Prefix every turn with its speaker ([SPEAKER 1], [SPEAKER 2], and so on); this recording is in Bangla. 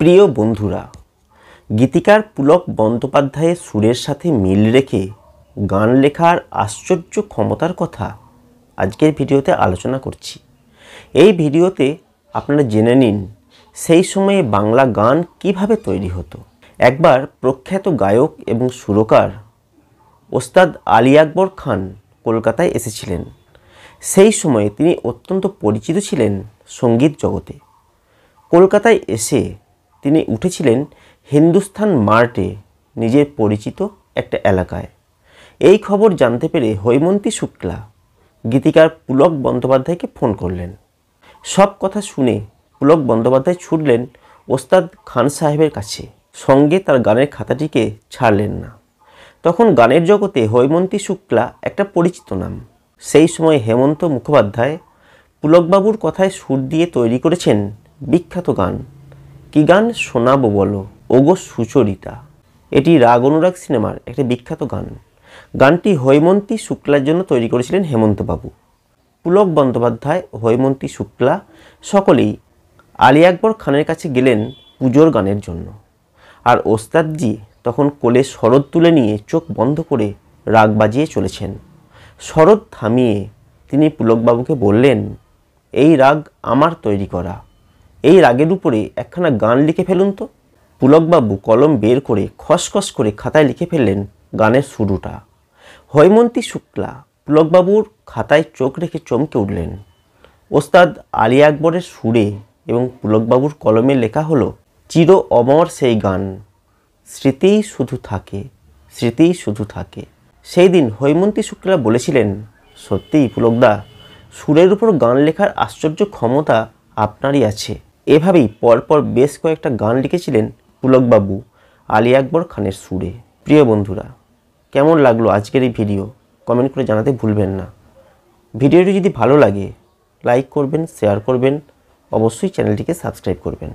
[SPEAKER 1] প্রিয় বন্ধুরা, গীতিকার পুলক বন্দ্যোপাধ্যায়ের সুরের সাথে মিল রেখে গান লেখার আশ্চর্য ক্ষমতার কথা আজকের ভিডিওতে আলোচনা করছি। এই ভিডিওতে আপনারা জেনে নিন সেই সময়ে বাংলা গান কিভাবে তৈরি হতো। একবার প্রখ্যাত গায়ক এবং সুরকার ওস্তাদ আলী আকবর খান কলকাতায় এসেছিলেন। সেই সময়ে তিনি অত্যন্ত পরিচিত ছিলেন সঙ্গীত জগতে। কলকাতায় এসে তিনি উঠেছিলেন হিন্দুস্তান মার্টে, নিজের পরিচিত একটা এলাকায়। এই খবর জানতে পেরে হৈমন্তী শুক্লা গীতিকার পুলক বন্দ্যোপাধ্যায়কে ফোন করলেন। সব কথা শুনে পুলক বন্দ্যোপাধ্যায় ছুটলেন ওস্তাদ খান সাহেবের কাছে, সঙ্গে তার গানের খাতাটিকে ছাড়লেন না। তখন গানের জগতে হৈমন্তী শুক্লা একটা পরিচিত নাম। সেই সময় হেমন্ত মুখোপাধ্যায় পুলকবাবুর কথায় সুর দিয়ে তৈরি করেছেন বিখ্যাত গান কি গান শোনাবো বলো ওগো সুচরিতা। এটি রাগ অনুরাগ সিনেমার একটা বিখ্যাত গান। গানটি হৈমন্তী শুক্লার জন্য তৈরি করেছিলেন হেমন্তবাবু। পুলক বন্দ্যোপাধ্যায়, হৈমন্তী শুক্লা সকলেই আলী আকবর খানের কাছে গেলেন পুজোর গানের জন্য। আর ওস্তাদজি তখন কোলে শরৎ তুলে নিয়ে চোখ বন্ধ করে রাগ বাজিয়ে চলেছেন। শরৎ থামিয়ে তিনি পুলকবাবুকে বললেন, এই রাগ আমার তৈরি করা, এই রাগের উপরে একখানা গান লিখে ফেলুন তো। পুলকবাবু কলম বের করে খসখস করে খাতায় লিখে ফেললেন গানের শুরুটা। হৈমন্তী শুক্লা পুলকবাবুর খাতায় চোখ রেখে চমকে উঠলেন। ওস্তাদ আলী আকবরের সুরে এবং পুলকবাবুর কলমে লেখা হলো, চির অমর সেই গান, স্মৃতিই শুধু থাকে, স্মৃতিই শুধু থাকে। সেই দিন হৈমন্তী শুক্লা বলেছিলেন, সত্যিই পুলকদা, সুরের উপর গান লেখার আশ্চর্য ক্ষমতা আপনারই আছে। এভাবেই পরপর বেশ কয়েকটা গান লিখেছিলেন পুলকবাবু আলী আকবর খানের সুরে। প্রিয় বন্ধুরা, কেমন লাগলো আজকের এই ভিডিও কমেন্ট করে জানাতে ভুলবেন না। ভিডিওটি যদি ভালো লাগে লাইক করবেন, শেয়ার করবেন, অবশ্যই চ্যানেলটিকে সাবস্ক্রাইব করবেন।